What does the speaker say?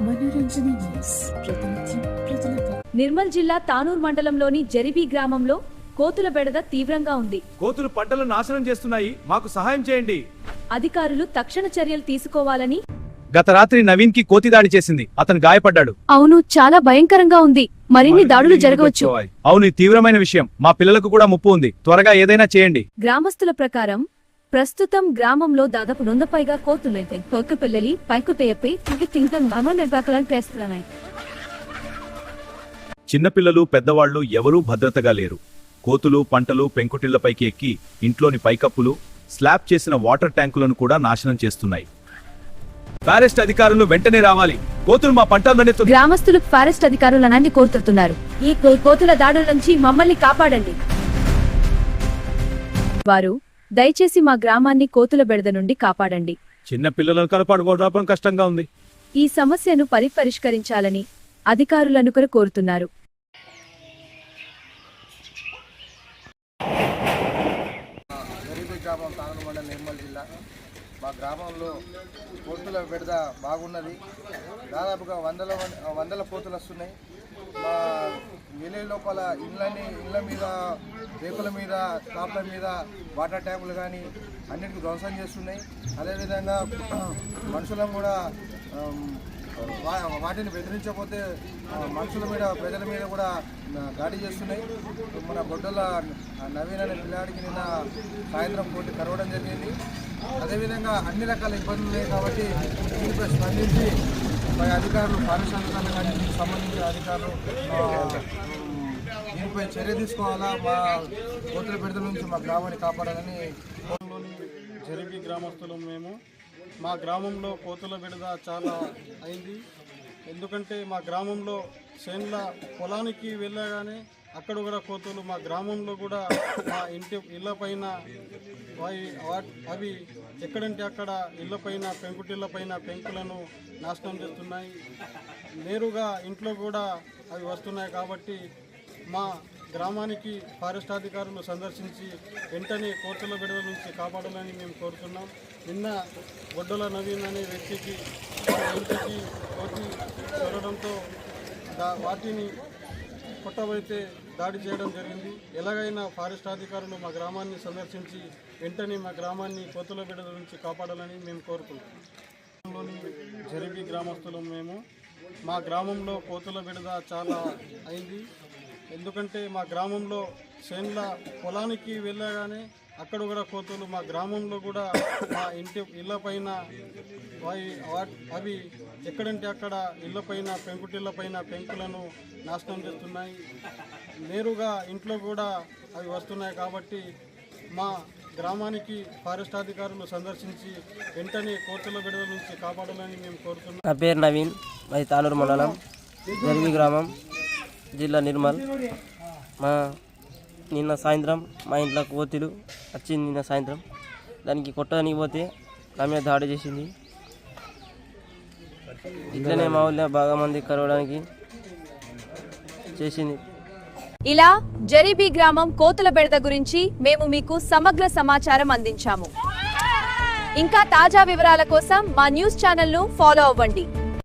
మనోరంజన news ప్రతినిత్యం ప్రజలతో. నిర్మల్ జిల్లా తానూర్ మండలంలోని జరిబీ గ్రామంలో కోతుల బెడద తీవ్రంగా ఉంది. కోతులు పంటలు నాశనం చేస్తున్నాయి, మాకు సహాయం చేయండి. అధికారులు తక్షణ చర్యలు తీసుకోవాలని. గత రాత్రి నవీన్ కి కోతి దాడి చేసింది, అతను గాయపడ్డాడు. అవును, చాలా భయంకరంగా ఉంది. మరిన్ని దాడులు జరగవచ్చు. అవును, తీవ్రమైన విషయం. మా పిల్లలకు కూడా ముప్పు ఉంది. త్వరగా ఏదైనా చేయండి. గ్రామస్తుల ప్రకారం ప్రస్తుతం గ్రామంలో దాదాపు 100 పైగా కోతులైతే కొత్త పిల్లలి పైకుపేయపై చేస్తున్నాయి. చిన్నపిల్లలు పెద్దవాళ్లు ఎవరూ భద్రతగా లేరు. కోతులు పంటలు పెంకుటిళ్లపైకి ఎక్కి ఇంట్లోని పైకప్పులు, స్లాబ్ చేసిన వాటర్ ట్యాంకులను కూడా నాశనం చేస్తున్నాయి. ఫారెస్ట్ అధికారులు వెంటనే రావాలి. కోతులు మా పంటలను. గ్రామస్తులు ఫారెస్ట్ అధికారులనాన్ని కోరుతున్నారు. ఈ కోతుల దాడుల నుంచి మమ్మల్ని కాపాడండి. వారు దయచేసి మా గ్రామాన్ని కోతుల బెడద నుండి కాపాడండి. చిన్న పిల్లలను కాపాడుకోవడం కష్టంగా ఉంది. ఈ సమస్యను పరిష్కరించాలని అధికారులను కోరుతున్నారు. గ్రామం తానూరు మండలం నిర్మల్ జిల్లా. మా గ్రామంలో కోతుల బెడద బాగున్నది. దాదాపుగా వందల కోతులు వస్తున్నాయి. మా విలేజ్ లోపల ఇళ్ళ మీద, రేకుల మీద, స్లాబ్ల మీద వాటర్ ట్యాంకులు కానీ అన్నిటికీ ధ్వంసం చేస్తున్నాయి. అదేవిధంగా మనుషులను కూడా వాటిని బెదిరించకపోతే మనుషుల మీద, ప్రజల మీద కూడా దాడి చేస్తున్నాయి. మన గొడ్డల నవీన్ అనే పిల్లాడికి నిన్న సాయంత్రం కోటి కరవడం జరిగింది. అదేవిధంగా అన్ని రకాల ఇబ్బందులు ఉన్నాయి. కాబట్టి దీనిపై స్పందించి పై అధికారులు, పారిశ్రామికాలకు కానీ దీనికి సంబంధించిన అధికారులు దీనిపై చర్య తీసుకోవాలా. మా కోతుల బెడద నుంచి మా గ్రామాన్ని కాపాడాలని. జరిబీ గ్రామస్తులు మేము. మా గ్రామంలో కోతుల బెడద చాలా అయింది. ఎందుకంటే మా గ్రామంలో చేన్ల పొలానికి వెళ్ళగానే అక్కడ కూడా కోతులు, మా గ్రామంలో కూడా మా ఇళ్ళపైన అవి ఎక్కడంటే అక్కడ ఇళ్ళపైన, పెంకుటిళ్ళపైన పెంకులను నాశనం చేస్తున్నాయి. నేరుగా ఇంట్లో కూడా అవి వస్తున్నాయి. కాబట్టి మా గ్రామానికి ఫారెస్ట్ అధికారులు సందర్శించి వెంటనే కోతుల బెడద నుంచి కాపాడాలని మేము కోరుతున్నాం. నిన్న గొడ్డల నవీన్ అనే వ్యక్తికి ఇంటికి కోతి చొరడంతో వాటిని కొట్టబోతే దాడి చేయడం జరిగింది. ఎలాగైనా ఫారెస్ట్ అధికారులు మా గ్రామాన్ని సందర్శించి వెంటనే మా గ్రామాన్ని కోతుల బెడద నుంచి కాపాడాలని మేము కోరుకుంటున్నాం. జరిబీ గ్రామస్తులు మేము. మా గ్రామంలో కోతుల బెడద చాలా అయింది. ఎందుకంటే మా గ్రామంలో చేన్ల పొలానికి వెళ్ళగానే అక్కడ కూడా కోతులు, మా గ్రామంలో కూడా మా ఇళ్ళపైన అవి ఎక్కడంటే అక్కడ ఇళ్ళపైన, పెంకుటిళ్ళపైన పెంకులను నాశనం చేస్తున్నాయి. నేరుగా ఇంట్లో కూడా అవి వస్తున్నాయి. కాబట్టి మా గ్రామానికి ఫారెస్ట్ అధికారులు సందర్శించి వెంటనే కోతుల బెడద నుంచి కాపాడాలని మేము కోరుతున్నాం. నా పేరు నవీన్, మాది తానూరు మండలం, జరిబీ గ్రామం, జిల్లా నిర్మల్. నిన్న సాయంత్రం మా ఇంట్లో కోతులు వచ్చింది. నిన్న సాయంత్రం దానికి కొట్టడానికి పోతే నా మీద దాడి చేసింది. ఇట్లనే మా ఊళ్ళో బాగా మంది కలవడానికి చేసింది. ఇలా జరిబీ గ్రామం కోతుల బెడద గురించి మేము మీకు సమగ్ర సమాచారం అందించాము. ఇంకా తాజా వివరాల కోసం మా న్యూస్ ఛానల్ను ఫాలో అవ్వండి.